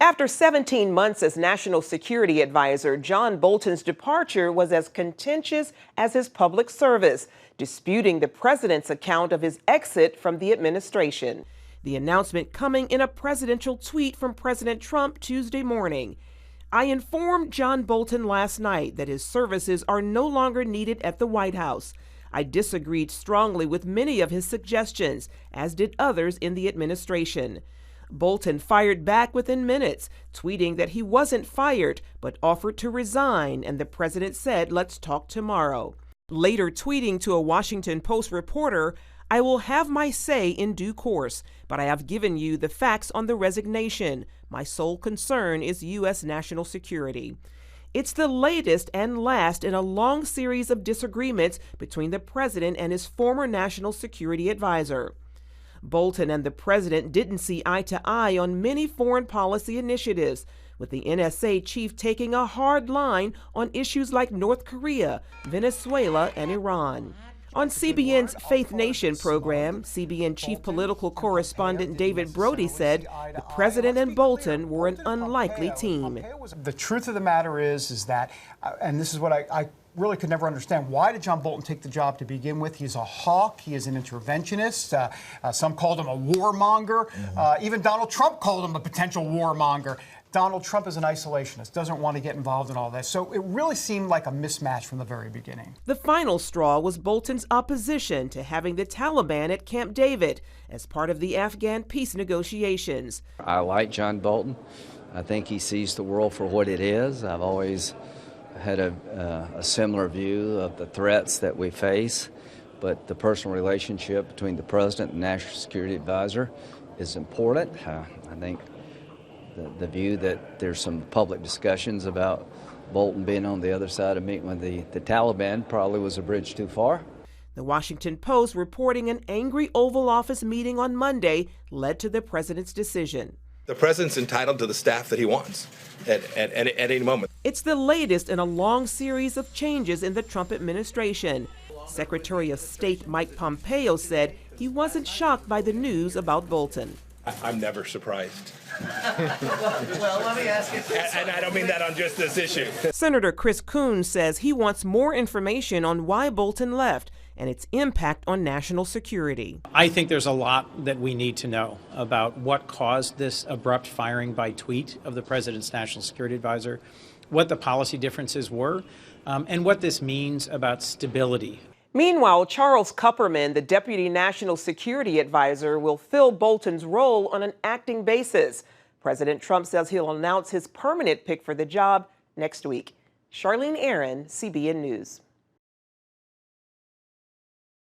After 17 months as National Security Advisor, John Bolton's departure was as contentious as his public service, disputing the president's account of his exit from the administration. The announcement coming in a presidential tweet from President Trump Tuesday morning. I informed John Bolton last night that his services are no longer needed at the White House. I disagreed strongly with many of his suggestions, as did others in the administration. Bolton fired back within minutes, tweeting that he wasn't fired, but offered to resign, and the president said, "Let's talk tomorrow." Later tweeting to a Washington Post reporter, I will have my say in due course, but I have given you the facts on the resignation. My sole concern is U.S. national security. It's the latest and last in a long series of disagreements between the president and his former national security advisor. Bolton and the president didn't see eye to eye on many foreign policy initiatives, with the NSA chief taking a hard line on issues like North Korea, Venezuela, and Iran. On CBN's Faith Nation program, CBN chief political correspondent David Brody said the president and Bolton were an unlikely team. The truth of the matter is that, and this is what I really could never understand, why did John Bolton take the job to begin with? He's a hawk. He is an interventionist. Some called him a warmonger. Even Donald Trump called him a potential warmonger. Donald Trump is an isolationist, doesn't want to get involved in all this. So it really seemed like a mismatch from the very beginning. The final straw was Bolton's opposition to having the Taliban at Camp David as part of the Afghan peace negotiations. I like John Bolton. I think he sees the world for what it is. I've always had a similar view of the threats that we face, but the personal relationship between the president and National Security Advisor is important. I think the view that there's some public discussions about Bolton being on the other side of meeting with the Taliban probably was a bridge too far. The Washington Post reporting an angry Oval Office meeting on Monday led to the president's decision. The president's entitled to the staff that he wants at any moment. It's the latest in a long series of changes in the Trump administration. Secretary of State Mike Pompeo said he wasn't shocked by the news about Bolton. I'm never surprised. Well, let me ask you this. And I don't mean that on just this issue. Senator Chris Coons says he wants more information on why Bolton left and its impact on national security. I think there's a lot that we need to know about what caused this abrupt firing by tweet of the president's national security advisor, what the policy differences were, and what this means about stability. Meanwhile, Charles Kupperman, the Deputy National Security Advisor, will fill Bolton's role on an acting basis. President Trump says he'll announce his permanent pick for the job next week. Charlene Aaron, CBN News.